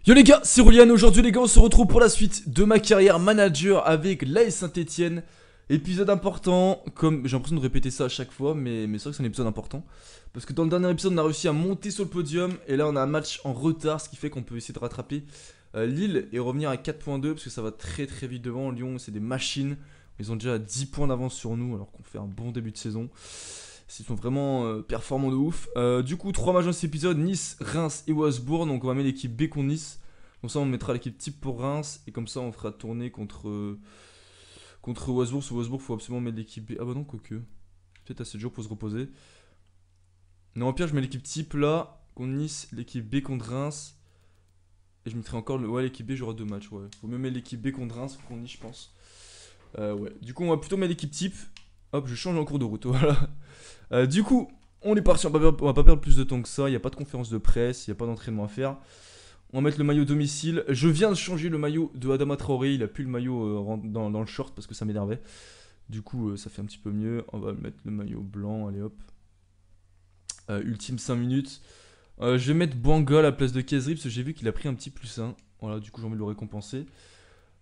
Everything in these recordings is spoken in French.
Yo les gars, c'est Roulian. Aujourd'hui les gars, on se retrouve pour la suite de ma carrière manager avec l'AS Saint-Etienne. Épisode important, comme j'ai l'impression de répéter ça à chaque fois, mais c'est vrai que c'est un épisode important. Parce que dans le dernier épisode, on a réussi à monter sur le podium, et là on a un match en retard, ce qui fait qu'on peut essayer de rattraper Lille et revenir à 4.2, parce que ça va très vite devant. Lyon, c'est des machines, ils ont déjà 10 points d'avance sur nous, alors qu'on fait un bon début de saison. Ils sont vraiment performants de ouf. Du coup, 3 matchs dans cet épisode: Nice, Reims et Wolfsburg. Donc on va mettre l'équipe B contre Nice. Comme ça on mettra l'équipe type pour Reims. Et comme ça on fera tourner contre Wolfsburg. Sur Wolfsburg, faut absolument mettre l'équipe B. Ah bah non, quoique. Peut-être assez de jours pour se reposer. Non, au pire je mets l'équipe type là contre Nice, l'équipe B contre Reims. Et je mettrai encore l'équipe B, j'aurai 2 matchs. Ouais. Faut mieux mettre l'équipe B contre Reims contre Nice, je pense. Ouais. Du coup on va plutôt mettre l'équipe type. Hop, je change en cours de route. Voilà. Du coup, on est parti, on va pas perdre plus de temps que ça, il n'y a pas de conférence de presse, il n'y a pas d'entraînement à faire. On va mettre le maillot domicile. Je viens de changer le maillot de Adama Traoré, il a plus le maillot dans le short parce que ça m'énervait. Du coup, ça fait un petit peu mieux. On va mettre le maillot blanc, allez hop. Ultime 5 minutes. Je vais mettre Banga à la place de Kezri parce que j'ai vu qu'il a pris un petit +1. Voilà, du coup j'ai envie de le récompenser.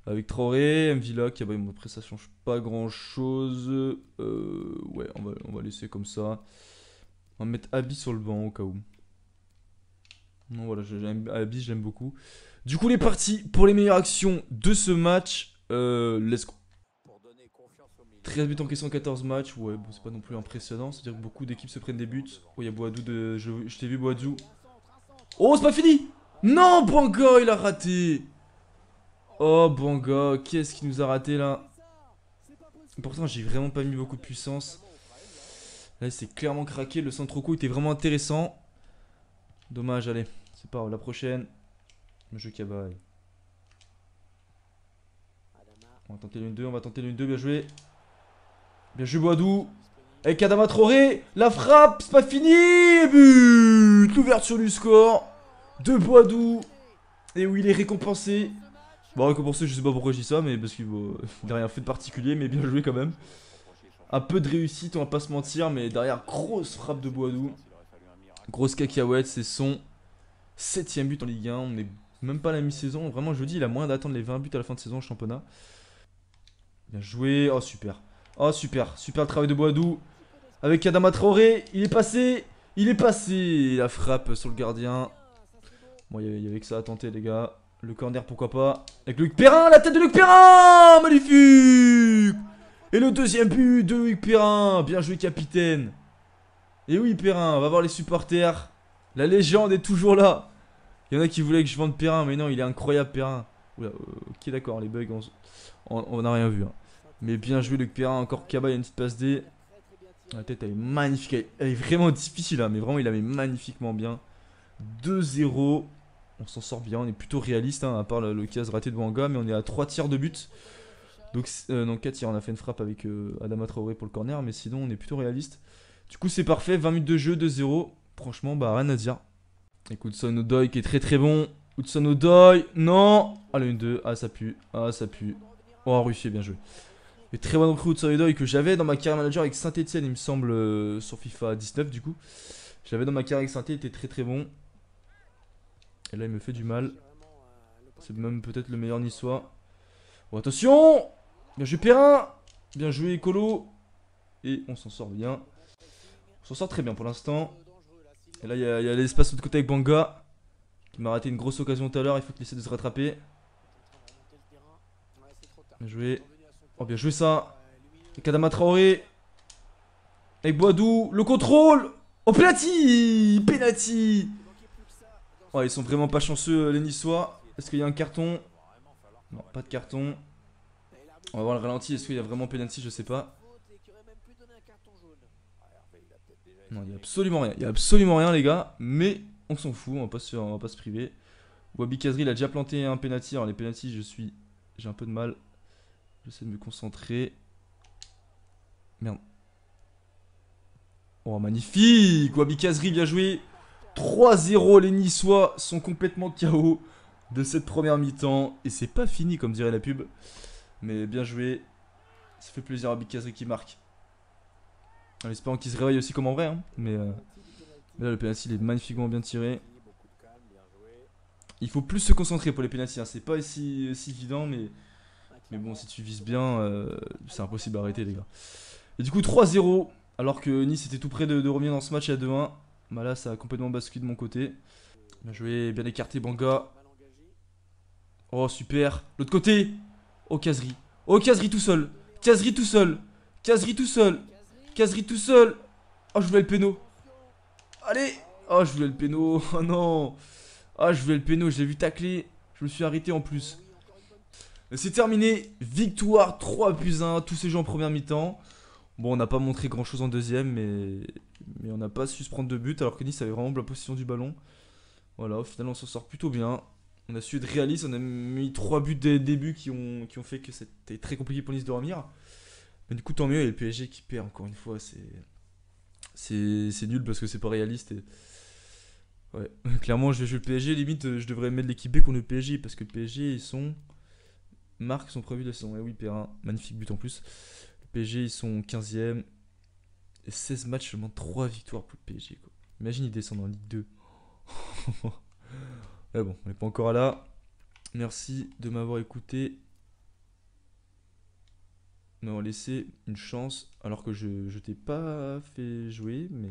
Avec Traoré, Mvila, qui bon, après ça change pas grand chose. Ouais, on va laisser comme ça. On va mettre Abi sur le banc au cas où. Non, voilà, Abi, je l'aime beaucoup. Du coup, les parties pour les meilleures actions de ce match. Let's go. 13 buts en question, 14 matchs. Ouais, bon, c'est pas non plus impressionnant. C'est-à-dire que beaucoup d'équipes se prennent des buts. Oh, il y a Boadou de. Je t'ai vu, Boadou. Oh, c'est pas fini! Non, Banga, il a raté! Oh Banga, qu'est-ce qu'il nous a raté là? Pourtant j'ai vraiment pas mis beaucoup de puissance. Là c'est clairement craqué, le centre coup était vraiment intéressant. Dommage, allez, c'est pas grave, la prochaine. Le jeu cabale. On va tenter l'une-deux, bien joué. Bien joué Boadou. Avec Adama Traoré, la frappe, c'est pas fini! But! L'ouverture du score de Boadou. Et où il est récompensé. Bon, récompensé, je sais pas pourquoi je dis ça, mais parce qu'il n'a rien fait de particulier, mais bien joué quand même. Un peu de réussite, on va pas se mentir, mais derrière, grosse frappe de Boadou. Grosse cacahuète, c'est son 7ème but en Ligue 1. On n'est même pas à la mi-saison. Vraiment, je vous dis, il a moyen d'attendre les 20 buts à la fin de saison au championnat. Bien joué. Oh, super. Oh, super. Super le travail de Boadou. Avec Adama Traoré, il est passé. Il est passé. La frappe sur le gardien. Bon, il y avait que ça à tenter, les gars. Le corner, pourquoi pas. Avec Loïc Perrin, la tête de Loïc Perrin. Magnifique. Et le 2ème but de Loïc Perrin. Bien joué, capitaine. Et oui, Perrin, on va voir les supporters. La légende est toujours là. Il y en a qui voulaient que je vende Perrin, mais non, il est incroyable, Perrin. Oula, ok, d'accord, les bugs, on n'a rien vu. Hein. Mais bien joué, Loïc Perrin. Encore Kaba, il y a une petite passe D. La tête, elle est magnifique. Elle est vraiment difficile, hein, mais vraiment, il la met magnifiquement bien. 2-0. On s'en sort bien, on est plutôt réaliste, hein, à part le case raté de Banga, mais on est à 3 tirs de but. Donc, non, 4 tirs, on a fait une frappe avec Adama Traoré pour le corner, mais sinon on est plutôt réaliste. Du coup, c'est parfait, 20 minutes de jeu, 2-0. Franchement, bah rien à dire. Écoute, Hudson Odoi qui est très bon. Hudson Odoi, non. Allez, une 2, ah ça pue, ah ça pue. Oh, Ruffier, bien joué. Et très bon recrue Hudson Odoi que j'avais dans ma carrière manager avec Saint-Etienne, il me semble, sur FIFA 19 du coup. J'avais dans ma carrière avec Saint-Etienne, il était très bon. Et là il me fait du mal. C'est même peut-être le meilleur niçois. Oh attention. Bien joué Perrin. Bien joué Colo. Et on s'en sort bien. On s'en sort très bien pour l'instant. Et là il y a l'espace de l'autre côté avec Banga. Qui m'a raté une grosse occasion tout à l'heure. Il faut qu'il essaie de se rattraper. Bien joué. Oh bien joué ça. Avec Adama Traoré. Avec Boadou. Le contrôle. Oh penalty. Penalty. Oh ils sont vraiment pas chanceux les niçois. Est-ce qu'il y a un carton? Non, pas de carton. On va voir le ralenti. Est-ce qu'il y a vraiment penalty? Je sais pas. Non, il y a absolument rien. Il y a absolument rien, les gars. Mais on s'en fout. On va pas se priver. Wabi Kazri, il a déjà planté un penalty. Alors, les penalty, j'ai un peu de mal. J'essaie de me concentrer. Merde. Oh, magnifique. Wabi Kazri, bien joué. 3-0. Les Niçois sont complètement KO de cette première mi-temps. Et c'est pas fini, comme dirait la pub. Mais bien joué. Ça fait plaisir à Bikazri qui marque. En espérant qu'il se réveille aussi comme en vrai. Hein. Mais là, le penalty il est magnifiquement bien tiré. Il faut plus se concentrer pour les pénaltys, hein. C'est pas si évident, mais bon, si tu vises bien, c'est impossible d'arrêter, les gars. Et du coup, 3-0, alors que Nice était tout près de revenir dans ce match à 2-1. Bah là, ça a complètement basculé de mon côté. Bien joué, bien écarté, Banga. Oh, super. L'autre côté. Oh, Kazri. Oh, Kazri tout seul. Kazri tout seul. Kazri tout seul. Kazri tout seul. Oh, je voulais le péno. Allez. Oh, je voulais le péno. Oh non. Ah, je voulais le péno. Je l'ai vu tacler. Je me suis arrêté en plus. C'est terminé. Victoire 3-1. Tous ces jeux en première mi-temps. Bon, on n'a pas montré grand chose en deuxième, mais on n'a pas su se prendre de but alors que Nice avait vraiment la possession du ballon. Voilà, au final, on s'en sort plutôt bien. On a su être réaliste, on a mis 3 buts dès le début qui ont fait que c'était très compliqué pour Nice de revenir. Mais du coup, tant mieux, il y a le PSG qui perd encore une fois. C'est nul parce que c'est pas réaliste. Ouais, clairement, je vais jouer le PSG. Limite, je devrais mettre l'équipe B contre le PSG parce que le PSG, ils sont. Marques sont prévues de la saison. Et oui, Perrin, magnifique but en plus. Le PSG, ils sont 15e. Et 16 matchs, seulement 3 victoires pour le PSG, quoi. Imagine, ils descendent en Ligue 2. Mais bon, on n'est pas encore là. Merci de m'avoir écouté. M'avoir laissé une chance alors que je t'ai pas fait jouer. Mais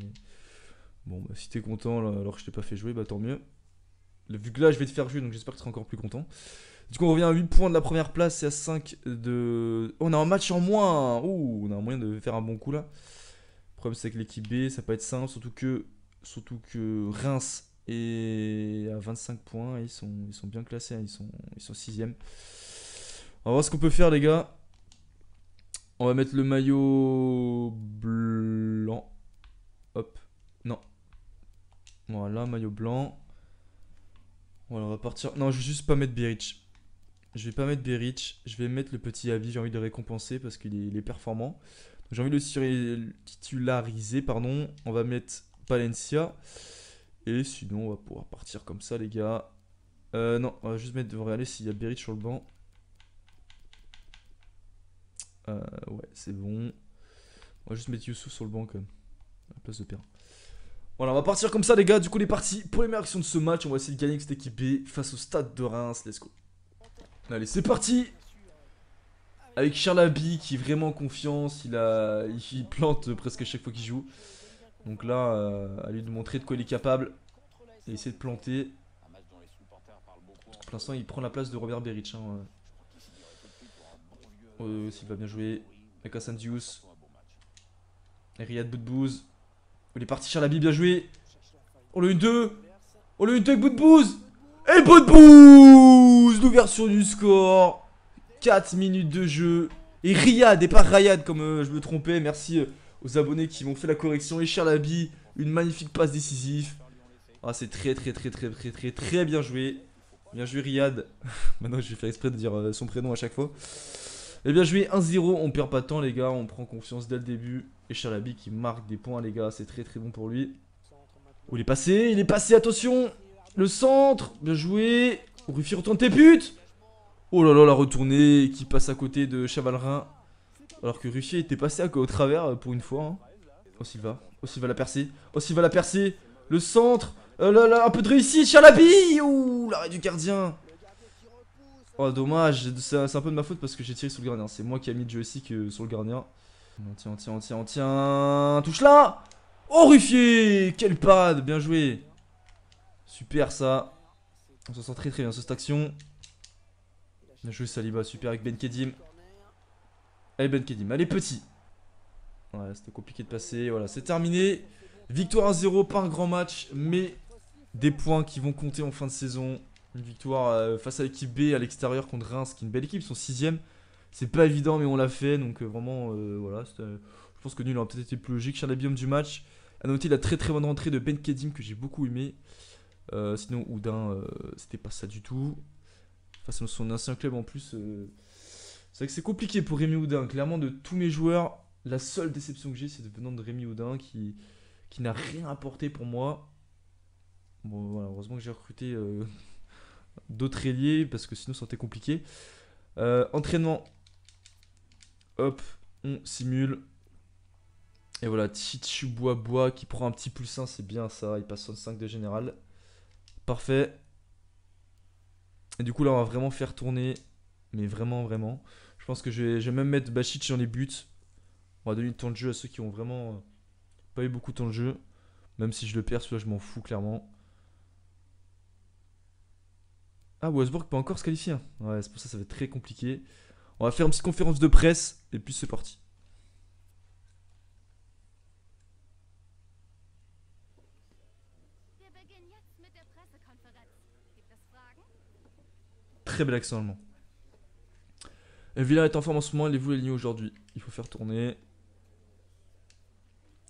bon, bah, si t'es content là, alors que je t'ai pas fait jouer, bah tant mieux. Vu que là, je vais te faire jouer, donc j'espère que tu seras encore plus content. Du coup, on revient à 8 points de la première place et à 5 de. Oh, on a un match en moins. Ouh, on a un moyen de faire un bon coup là. Le problème, c'est que l'équipe B, ça peut être simple. Surtout que Reims est à 25 points. Et ils sont bien classés. Hein, ils sont 6ème. On va voir ce qu'on peut faire, les gars. On va mettre le maillot blanc. Hop. Non. Voilà, maillot blanc. Voilà, on va partir. Non, je vais juste pas mettre Beric. Je vais pas mettre Beric. Je vais mettre le petit Abi. J'ai envie de le récompenser parce qu'il est performant. J'ai envie de le titulariser, pardon. On va mettre Palencia. Et sinon, on va pouvoir partir comme ça, les gars. Non, on va juste mettre. Regardez s'il y a Beric sur le banc. Ouais, c'est bon. On va juste mettre Youssouf sur le banc quand même. À la place de Perrin. Voilà, on va partir comme ça, les gars. Du coup, on est parti pour les meilleures actions de ce match. On va essayer de gagner avec cette équipe B face au Stade de Reims. Let's go. Allez, c'est parti. Avec Charlaby qui est vraiment en confiance. Il plante presque chaque fois qu'il joue. Donc là, à lui de montrer de quoi il est capable. Et essayer de planter. Pour l'instant, il prend la place de Robert Beric. Hein. S'il va bien jouer. Avec Hassan Diouf. Et Riyad Boudbouz. Il est parti Charlaby, bien joué. Oh le 1-2. Oh le 1-2 avec Boudbouz. Et Boudbouz. L'ouverture du score. 4 minutes de jeu. Et Riyad et pas Rayad comme je me trompais. Merci aux abonnés qui m'ont fait la correction. Et Charlaby, une magnifique passe décisive. Ah, c'est très bien joué. Bien joué Riyad. Maintenant je vais faire exprès de dire son prénom à chaque fois. Et bien joué 1-0. On perd pas de temps les gars. On prend confiance dès le début. Et Charlaby qui marque des points les gars. C'est très bon pour lui. Oh, il est passé, attention. Le centre, bien joué. Ruffier, retourne tes putes. Oh là là, la retournée qui passe à côté de Chavalrin. Alors que Ruffier était passé au travers pour une fois. Hein. Oh Silva la percée. Oh Silva la percée. Le centre. Là, un peu de réussite, Charlaby. Ouh, l'arrêt du gardien. Oh dommage, c'est un peu de ma faute parce que j'ai tiré sur le gardien. C'est moi qui ai mis le joystick sur le gardien. On tient. Touche là. Oh Ruffier. Quelle parade, bien joué. Super ça. On s'en sort très bien sur cette action. Bien joué Saliba, super avec Ben Kedim. Allez Ben Kedim, allez petit. Ouais, c'était compliqué de passer, voilà, c'est terminé. Victoire 1-0, pas un grand match, mais des points qui vont compter en fin de saison. Une victoire face à l'équipe B à l'extérieur contre Reims, qui est une belle équipe, ils sont 6ème. C'est pas évident, mais on l'a fait, donc vraiment, voilà. Je pense que nul aurait peut-être été plus logique. Charlaby homme du match. A noter la très bonne rentrée de Ben Kedim que j'ai beaucoup aimé. Sinon, Oudin, c'était pas ça du tout. Face à son ancien club en plus. C'est vrai que c'est compliqué pour Rémi Oudin. Clairement, de tous mes joueurs, la seule déception que j'ai, c'est venant de Rémi Oudin qui n'a rien apporté pour moi. Bon, voilà, heureusement que j'ai recruté d'autres ailiers parce que sinon, ça aurait été compliqué. Entraînement. Hop, on simule. Et voilà, Tichu Bois qui prend un petit +1, c'est bien ça. Il passe 65 de général. Parfait. Et du coup là on va vraiment faire tourner. Mais vraiment vraiment. Je pense que je vais même mettre Bašić dans les buts. On va donner du temps de jeu à ceux qui ont vraiment pas eu beaucoup de temps de jeu. Même si je le perds, celui-là je m'en fous clairement. Ah, Wolfsburg peut encore se qualifier, hein. Ouais, c'est pour ça que ça va être très compliqué. On va faire une petite conférence de presse et puis c'est parti. Très bel accent allemand. Villa est en forme en ce moment, allez-vous l'aligner aujourd'hui? Il faut faire tourner.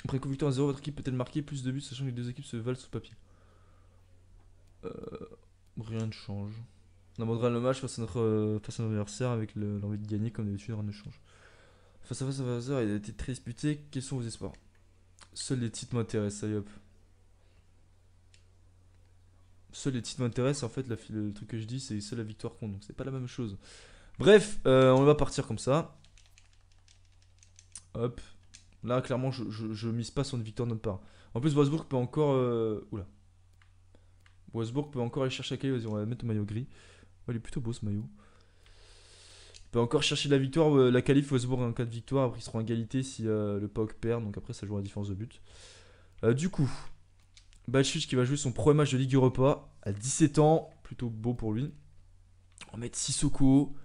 Après coup victoire à 0, votre équipe peut-elle marquer plus de buts sachant que les deux équipes se valent sous papier? Rien ne change. On abandonnera le match face à notre adversaire avec l'envie de gagner comme d'habitude, rien ne change. Face à adversaire, il a été très disputé. Quels sont vos espoirs? Seuls les titres m'intéressent, allez hop. Seuls les titres m'intéressent, en fait, le truc que je dis, c'est seule la victoire compte, donc c'est pas la même chose. Bref, on va partir comme ça. Hop. Là, clairement, je mise pas sur une victoire de notre part. En plus, Wolfsburg peut encore. Oula. Wolfsburg peut encore aller chercher la qualité. Vas-y, on va mettre le maillot gris. Oh, il est plutôt beau ce maillot. Il peut encore chercher la victoire, la qualif Wolfsburg en cas de victoire. Après, ils seront en égalité si le PAOK perd. Donc après, ça jouera la différence de but. Du coup, Bašić qui va jouer son premier match de Ligue Europa à 17 ans. Plutôt beau pour lui. On va mettre Sissoko.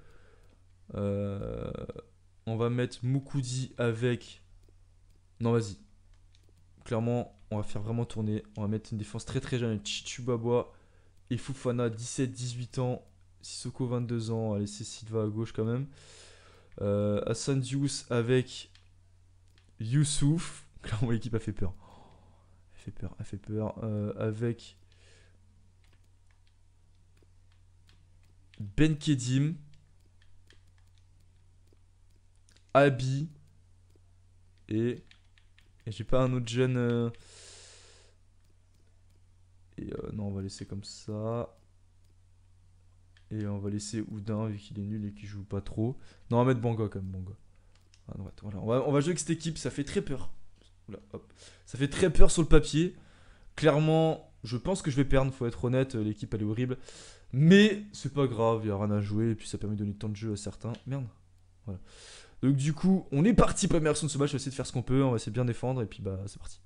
On va mettre Moukoudi avec. Non, vas-y. Clairement, on va faire vraiment tourner. On va mettre une défense très très jeune. Chichubabwa et Fofana, 17-18 ans. Sissoko, 22 ans. Allez, c'est Silva à gauche quand même. Hassan Diouf avec Youssouf. Clairement, l'équipe a fait peur. Elle fait peur. Avec Ben Kedim. Abi. Et j'ai pas un autre jeune. Non, on va laisser comme ça. Et on va laisser Oudin vu qu'il est nul et qu'il joue pas trop. Non, on va mettre Banga quand même. Banga. À droite, voilà. On va jouer avec cette équipe, ça fait très peur. Oula, hop. Ça fait très peur sur le papier. Clairement, je pense que je vais perdre, faut être honnête. L'équipe elle est horrible. Mais c'est pas grave, il n'y a rien à jouer. Et puis ça permet de donner temps de jeu à certains. Merde. Voilà. Donc du coup, on est parti. Première action de ce match, on va essayer de faire ce qu'on peut. On va essayer de bien défendre. Et puis bah, c'est parti.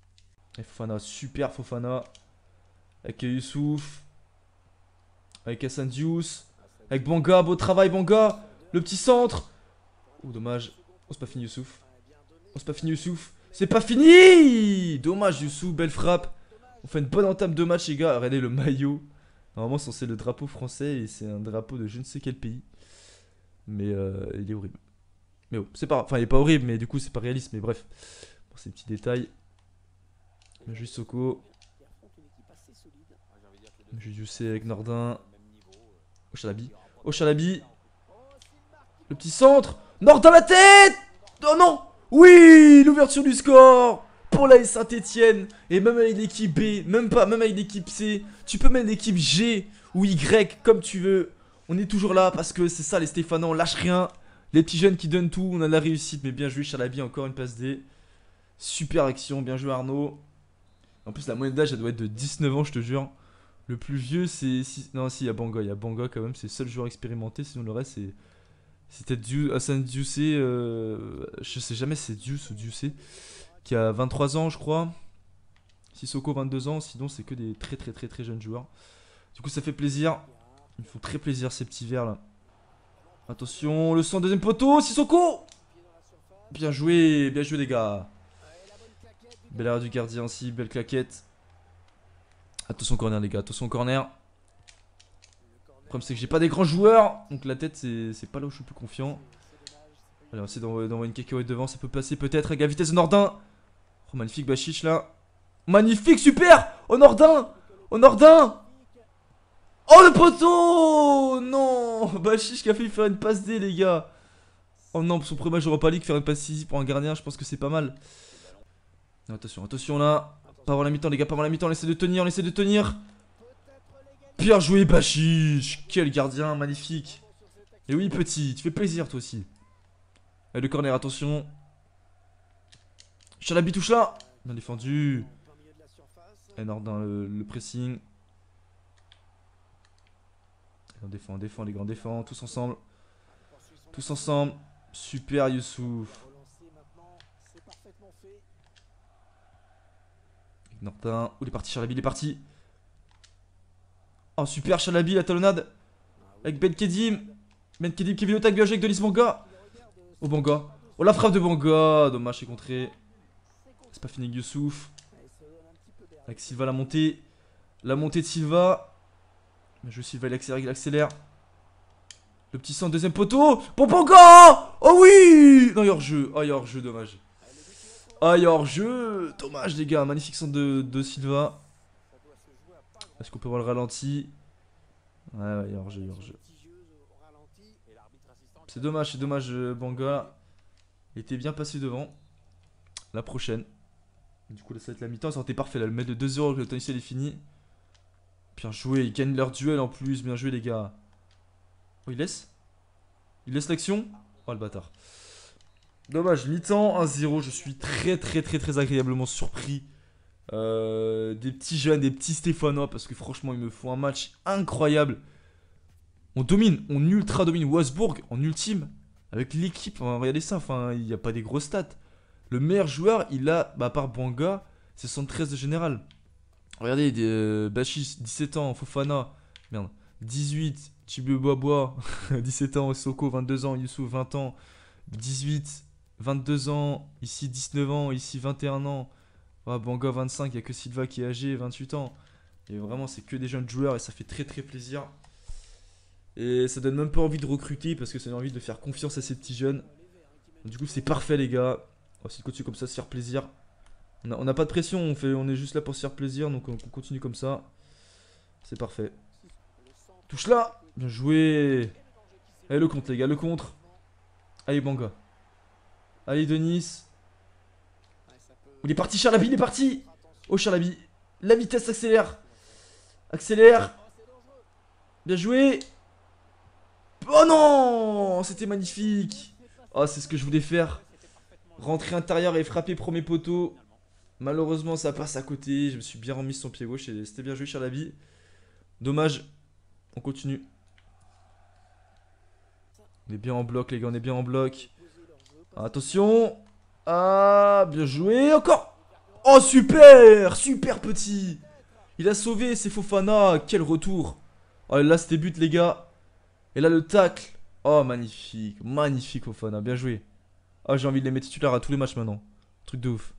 Et Fofana, super Fofana. Avec Youssouf. Avec Hassan Diouf. Avec Banga, beau travail Banga. Le petit centre. Oh dommage. Oh c'est pas fini Youssouf. Oh c'est pas fini Youssouf. C'est pas fini. Dommage Youssouf, belle frappe. On fait une bonne entame de match les gars. Regardez le maillot. Normalement c'est censé le drapeau français et c'est un drapeau de je ne sais quel pays. Mais il est horrible. Mais oh, c'est pas... Enfin il est pas horrible mais du coup c'est pas réaliste. Mais bref. Pour ces petits détails. Juste Soko. Juste avec Nordin. Ochalabi. Ochalabi. Le petit centre. Nordin la tête. Oh non. Oui. L'ouverture du score. Pour la Saint-Etienne. Et même avec l'équipe B. Même avec l'équipe C. Tu peux mettre l'équipe G ou Y comme tu veux. On est toujours là parce que c'est ça les Stéphanois. On lâche rien. Les petits jeunes qui donnent tout. On a de la réussite. Mais bien joué Chalabi. Encore une passe D. Super action. Bien joué Arnaud. En plus la moyenne d'âge elle doit être de 19 ans je te jure. Le plus vieux c'est... Non si il y a Banga. Il y a Banga quand même. C'est le seul joueur expérimenté. Sinon le reste c'est... C'était Hassan Diouf, je sais jamais si c'est Diouf ou Diouf, qui a 23 ans je crois. Sissoko 22 ans, sinon c'est que des très très très très jeunes joueurs. Du coup ça fait plaisir. Ils me font très plaisir ces petits verts là. Attention, le 102e poteau, Sissoko. Bien joué les gars. Belle arrêt du gardien aussi, belle claquette. Attention corner les gars, attention corner. Le problème c'est que j'ai pas des grands joueurs. Donc la tête c'est pas là où je suis plus confiant. Allez on va essayer d'envoyer une cacahuète devant. Ça peut passer peut-être avec la vitesse de Nordin. Oh magnifique Bašić là. Magnifique super. Oh Nordin. Oh Nordin. Oh le poteau. Non. Bašić qui a failli faire une passe D les gars. Oh non pour son premier match Europa League faire une passe easy pour un gardien je pense que c'est pas mal. Attention attention là. Pas avant la mi-temps les gars, pas avant la mi-temps. On essaie de tenir. Bien joué Bašić. Quel gardien, magnifique. Et oui petit, tu fais plaisir toi aussi. Allez le corner, attention. Chalabi touche là. Bien défendu. Et Nordin le pressing. On défend les gars, on défend. Tous ensemble. Tous ensemble. Super Youssouf. Nortin. Où il est parti Chalabi, il est parti. Oh super Chalabi, la talonnade. Avec Ben Kedim. Ben Kedim qui vient au tag, bien joué avec Denis Banga. Oh Banga. Oh la frappe de Banga. Dommage, c'est contré. C'est pas fini avec Youssouf. Avec Silva la montée. La montée de Silva. Bien joué Silva, il accélère. Le petit centre, deuxième poteau. Pour Banga. Oh oui. Non, il y a hors-jeu. Oh, il y a hors-jeu, dommage. Ah, il y a hors-jeu. Dommage, les gars. Magnifique centre de Silva. Est-ce qu'on peut voir le ralenti? Ouais, il y a hors-jeu, il y a hors-jeu. C'est dommage, Banga. Il était bien passé devant. La prochaine. Du coup, là, ça va être la mi-temps. Ça aurait été parfait. Là, le mettre de 2-0, le temps initial est fini. Bien joué. Ils gagnent leur duel en plus. Bien joué, les gars. Oh, il laisse? Il laisse l'action? Oh, le bâtard. Dommage. Mi-temps, 1-0. Je suis très agréablement surpris. Des petits jeunes, des petits Stéphanois. Parce que franchement, ils me font un match incroyable. On domine. On ultra domine Wolfsburg en ultime. Avec l'équipe. Enfin, regardez ça. Enfin, il n'y a pas des grosses stats. Le meilleur joueur, il a, à part Banga, c'est 73 de général. Regardez, Bachis, 17 ans, Fofana, merde, 18, Chibu Bois, 17 ans, Soko, 22 ans, Youssouf, 20 ans, 18, 22 ans, ici 19 ans, ici 21 ans, ah, Banga, 25, il n'y a que Silva qui est âgé, 28 ans. Et vraiment, c'est que des jeunes joueurs et ça fait très plaisir. Et ça donne même pas envie de recruter parce que ça donne envie de faire confiance à ces petits jeunes. Du coup, c'est parfait, les gars. On va essayer de continuer comme ça, se faire plaisir. On n'a pas de pression, on est juste là pour se faire plaisir, donc on continue comme ça. C'est parfait. Touche là. Bien joué. Allez, le contre, les gars, le contre. Allez, Banga. Allez, Denis. Il est parti, Charlaby, il est parti. Oh, Charlaby. La vitesse accélère. Accélère. Bien joué. Oh non. C'était magnifique. Oh, c'est ce que je voulais faire. Rentrer intérieur et frapper premier poteau. Malheureusement, ça passe à côté. Je me suis bien remis sur son pied gauche et c'était bien joué, Charlaby. Dommage. On continue. On est bien en bloc, les gars. On est bien en bloc. Attention. Ah, bien joué. Encore. Oh, super. Super petit. Il a sauvé, c'est Fofana. Quel retour. Oh, là, c'était but, les gars. Et là, le tacle. Oh, magnifique. Magnifique, Fofana. Bien joué. Oh, j'ai envie de les mettre titulaires à tous les matchs maintenant. Truc de ouf.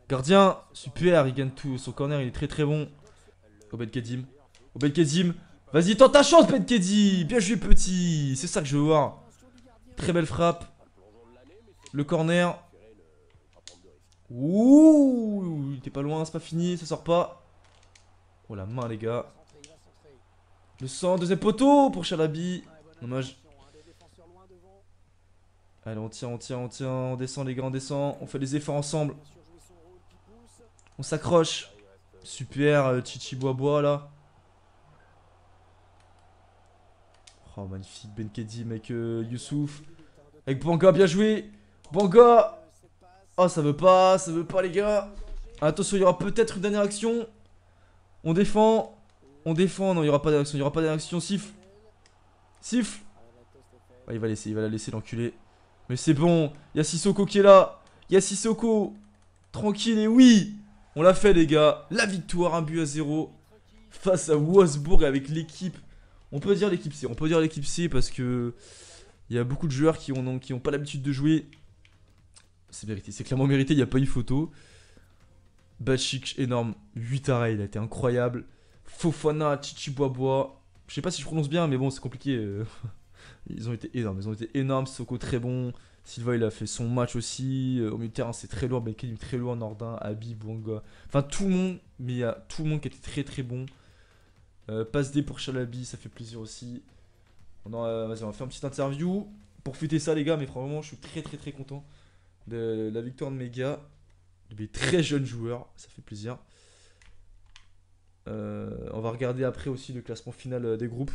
Gardien, super, il gagne tout. Son corner, il est très bon. Oh, Ben Kedim. Oh, Ben Kedim. Vas-y, tente ta chance, Ben Kedim. Bien joué, petit. C'est ça que je veux voir. Très belle frappe. Le corner. Ouh, il était pas loin, c'est pas fini, ça sort pas. Oh, la main, les gars. Le sang, deuxième poteau pour Chalabi. Dommage. Allez, on tient. On descend, les gars, on descend. On fait les efforts ensemble. On s'accroche. Super, Chichi Bois là. Oh, magnifique Ben Kedim avec Youssouf. Avec Banga, bien joué. Banga. Oh, ça veut pas, les gars. Attention, il y aura peut-être une dernière action. On défend. Non, il n'y aura pas d'action. Siffle. Ouais, il va la laisser l'enculé. Mais c'est bon. Il y a Sissoko qui est là. Tranquille et oui. On l'a fait, les gars. La victoire, 1-0 face à Wolfsburg avec l'équipe. On peut dire l'équipe C. Parce que il y a beaucoup de joueurs qui ont pas l'habitude de jouer. C'est mérité. C'est clairement mérité. Il n'y a pas eu photo. Bachik, énorme. 8 arrêts. Il a été incroyable. Fofana, Chichi Bois. Je sais pas si je prononce bien, mais bon, c'est compliqué. Ils ont été énormes. Soko, très bon. Silva, il a fait son match aussi. Au milieu de terrain, c'est très lourd. Bekedim, très lourd. Nordin, Habib, Banga. Enfin, tout le monde. Mais il y a tout le monde qui était très bon. Passe D pour Chalabi, ça fait plaisir aussi. Vas-y, on va faire une petite interview. Pour fêter ça, les gars. Mais franchement, je suis très content de la victoire de mes gars. Des très jeunes joueurs. Ça fait plaisir. On va regarder après aussi le classement final des groupes.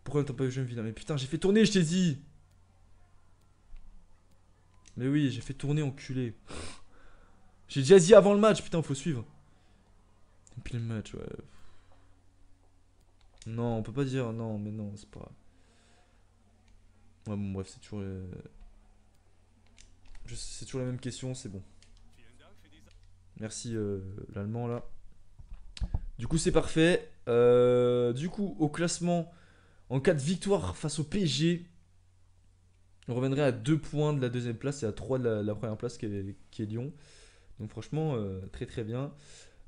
Pourquoi t'as pas eu jeu vidéo? Mais putain, j'ai fait tourner, je t'ai dit. Mais oui, j'ai fait tourner, enculé. J'ai déjà dit avant le match, putain, faut suivre. Et puis le match, ouais. Non, on peut pas dire non, mais non, c'est pas. Ouais, bon, bref, c'est toujours. C'est toujours la même question, c'est bon. Merci l'allemand là. Du coup, c'est parfait. Du coup, au classement, en cas de victoire face au PSG, on reviendrait à 2 points de la deuxième place et à 3 de la première place qui est Lyon. Donc, franchement, très très bien.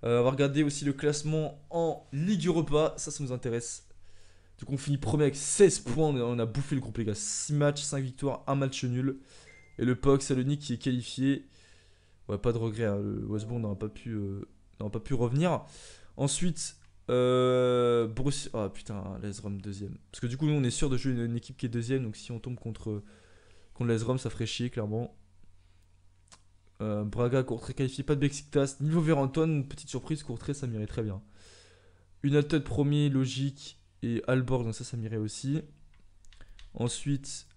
On va regarder aussi le classement en Ligue Europa. Ça nous intéresse. Du coup, on finit premier avec 16 points. On a bouffé le groupe, les gars. 6 matchs, 5 victoires, 1 match nul. Et le PAOK Salonique qui est qualifié. Ouais, pas de regret. Hein. Le Westbourne n'aura pas pu revenir. Ensuite, Borussia. Ah putain, l'AS Rome deuxième. Parce que du coup, nous, on est sûr de jouer une équipe qui est deuxième. Donc si on tombe contre l'AS Rome, ça ferait chier, clairement. Braga, Courtrai qualifié, pas de Besiktas. Niveau Veranton, petite surprise, Courtrai, ça m'irait très bien. United premier, logique. Et Alborg, donc ça m'irait aussi. Ensuite,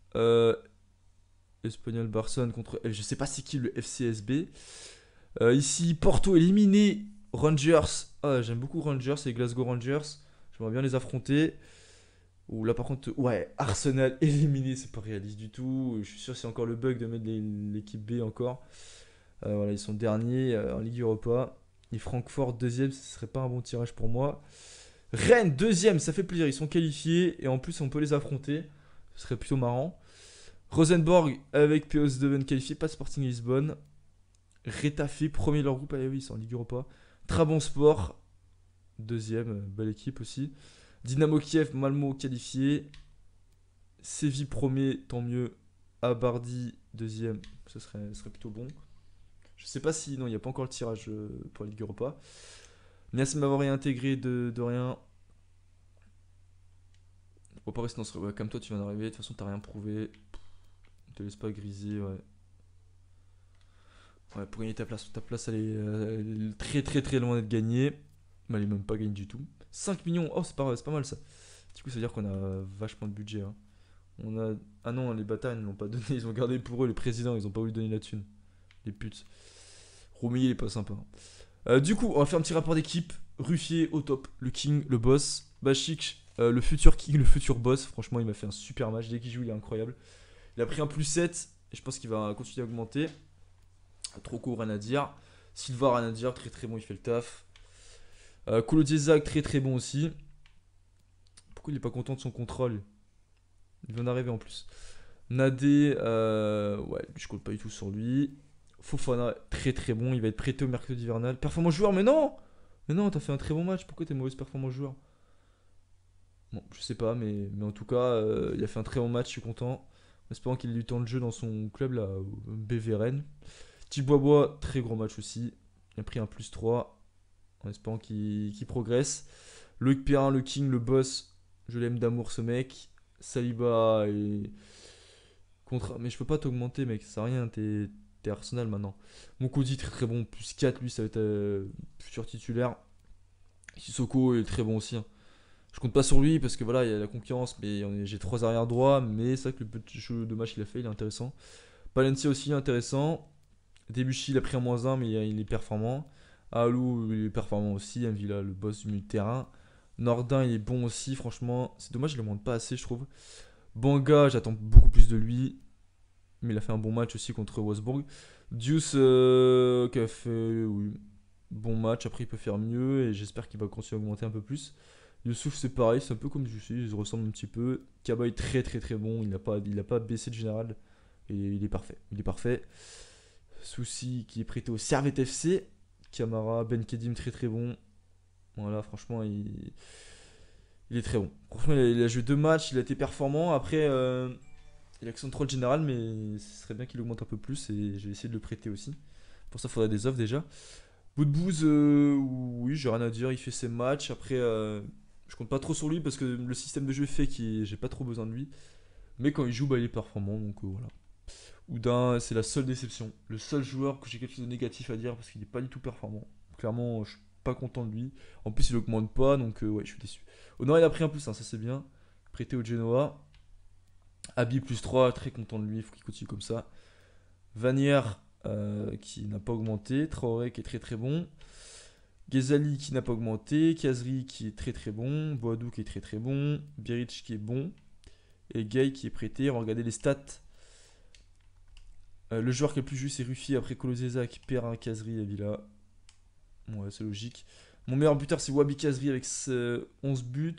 Espanyol Barcelone contre. Je sais pas c'est qui le FCSB. Ici, Porto éliminé. Rangers. Ah, j'aime beaucoup Rangers et Glasgow Rangers. J'aimerais bien les affronter. Ou là, par contre, ouais, Arsenal éliminé, c'est pas réaliste du tout. Je suis sûr que c'est encore le bug de mettre l'équipe B encore. Voilà, ils sont derniers en Ligue Europa. Et Francfort deuxième, ce serait pas un bon tirage pour moi. Rennes deuxième, ça fait plaisir, ils sont qualifiés et en plus on peut les affronter. Ce serait plutôt marrant. Rosenborg avec PSV Eindhoven qualifié, pas Sporting Lisbonne. Retafe, premier de leur groupe, ah oui, ils sont en Ligue Europa. Trabzonspor, deuxième, belle équipe aussi. Dynamo Kiev, Malmo qualifié. Séville premier, tant mieux. Abardi deuxième, ce serait plutôt bon. Je sais pas si, non, il n'y a pas encore le tirage pour la Ligue Europa. Merci de m'avoir réintégré de rien. Faut pas rester dans ce. Ouais, comme toi, tu viens d'arriver. De toute façon, t'as rien prouvé. Te laisse pas griser, ouais. Ouais, pour gagner ta place elle est très très très loin d'être gagnée. Mais elle est même pas gagnée du tout. 5 millions, oh, c'est pas mal ça. Du coup, ça veut dire qu'on a vachement de budget. Hein. On a. Ah non, les bâtards, ils ne l'ont pas donné. Ils ont gardé pour eux, les présidents, ils ont pas voulu donner la thune. Les putes. Roumi, il est pas sympa. Du coup, on va faire un petit rapport d'équipe. Ruffier au top, le king, le boss. Bachik, le futur king, le futur boss. Franchement, il m'a fait un super match. Dès qu'il joue, il est incroyable. Il a pris un plus 7 et je pense qu'il va continuer à augmenter. Trop court, rien à dire. Silva, rien à dire. Très très bon, il fait le taf. Kolo Diezac, très très bon aussi. Pourquoi il est pas content de son contrôle? Il vient d'arriver en plus. Nadé, ouais, je compte pas du tout sur lui. Fofana, très très bon. Il va être prêté au mercato hivernal. Performance joueur, mais non! Mais non, t'as fait un très bon match. Pourquoi t'es mauvaise performance joueur? Bon, je sais pas, mais en tout cas, il a fait un très bon match. Je suis content. En espérant qu'il ait du temps de jeu dans son club, là, au BV Rennes. Bois, très gros match aussi. Il a pris un plus 3. En espérant qu'il progresse. Loïc Perrin, le king, le boss. Je l'aime d'amour, ce mec. Saliba et. Mais je peux pas t'augmenter, mec. Ça sert à rien. T'es Arsenal maintenant. Mokodi, très très bon. Plus 4, lui, ça va être futur titulaire. Sissoko est très bon aussi. Hein. Je compte pas sur lui parce que voilà, il y a la concurrence. Mais j'ai 3 arrières droits. Mais c'est vrai que le petit jeu de match qu'il a fait, il est intéressant. Palencia aussi, intéressant. Debuchy, il a pris un -1, mais il est performant. Alou, il est performant aussi. Villa, le boss du milieu de terrain. Nordin, il est bon aussi, franchement. C'est dommage, je le monte pas assez, je trouve. Banga, j'attends beaucoup plus de lui. Mais il a fait un bon match aussi contre Wolfsburg. Deuce, qui a fait oui, bon match. Après, il peut faire mieux. Et j'espère qu'il va continuer à augmenter un peu plus. Youssouf, c'est pareil. C'est un peu comme Deuce. Ils se ressemblent un petit peu. Kaba est très très très bon. Il n'a pas baissé de général. Et il est parfait. Il est parfait. Souci qui est prêté au Servette FC. Camara, Ben Kedim très très bon. Voilà, franchement, il est très bon. Franchement, il a joué 2 matchs, il a été performant. Après, il a que son troll général, mais ce serait bien qu'il augmente un peu plus et je vais essayer de le prêter aussi. Pour ça, il faudrait des offres déjà. Boudbouz, oui, j'ai rien à dire, il fait ses matchs. Après, je compte pas trop sur lui parce que le système de jeu fait que j'ai pas trop besoin de lui. Mais quand il joue, bah, il est performant, donc voilà. Oudin, c'est la seule déception. Le seul joueur que j'ai quelque chose de négatif à dire parce qu'il n'est pas du tout performant. Clairement, je suis pas content de lui. En plus, il augmente pas, donc ouais, je suis déçu. Honor, il a pris un plus, hein, ça c'est bien. Prêté au Genoa. Abi plus 3, très content de lui, il faut qu'il continue comme ça. Vanière, qui n'a pas augmenté. Traoré qui est très très bon. Ghezali qui n'a pas augmenté. Kazri qui est très très bon. Boadou qui est très très bon. Biric qui est bon. Et Gay qui est prêté. On va regarder les stats. Le joueur qui est le plus juste c'est Ruffier après Kolozeza qui perd un Kazri et Villa. Ouais, c'est logique. Mon meilleur buteur c'est Wabi Kazri avec 11 buts.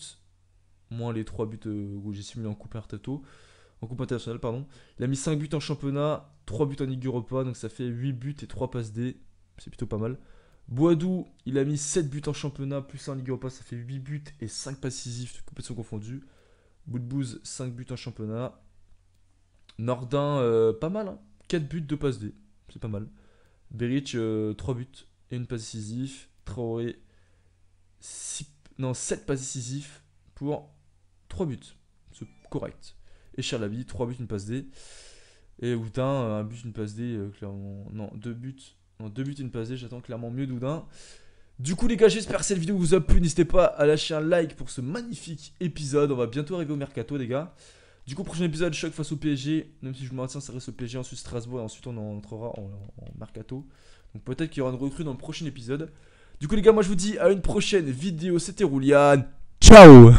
Moins les 3 buts où j'ai simulé en coupe internationale, pardon. Il a mis 5 buts en championnat, 3 buts en Ligue Europa, donc ça fait 8 buts et 3 passes D. C'est plutôt pas mal. Boadou, il a mis 7 buts en championnat, plus 1 en Ligue Europa, ça fait 8 buts et 5 passes décisives, toutes compétitions confondues. Boudbouz, 5 buts en championnat. Nordin, pas mal, hein. 4 buts, 2 passes D. C'est pas mal. Beric, 3 buts et 1 passe décisive. Traoré, 7 passes décisives pour 3 buts. C'est correct. Et Charlaby, 3 buts, 1 passe D. Et Oudin, 1 but, 1 passe D, clairement. Non, 2 buts. Non, 2 buts, 1 passe D. J'attends clairement mieux d'Oudin. Du coup, les gars, j'espère que cette vidéo vous a plu. N'hésitez pas à lâcher un like pour ce magnifique épisode. On va bientôt arriver au mercato, les gars. Du coup, prochain épisode, choc face au PSG. Même si je me maintiens, ça reste au PSG, ensuite Strasbourg. Et ensuite, on entrera en mercato. Donc, peut-être qu'il y aura une recrue dans le prochain épisode. Du coup, les gars, moi, je vous dis à une prochaine vidéo. C'était Roulian. Ciao!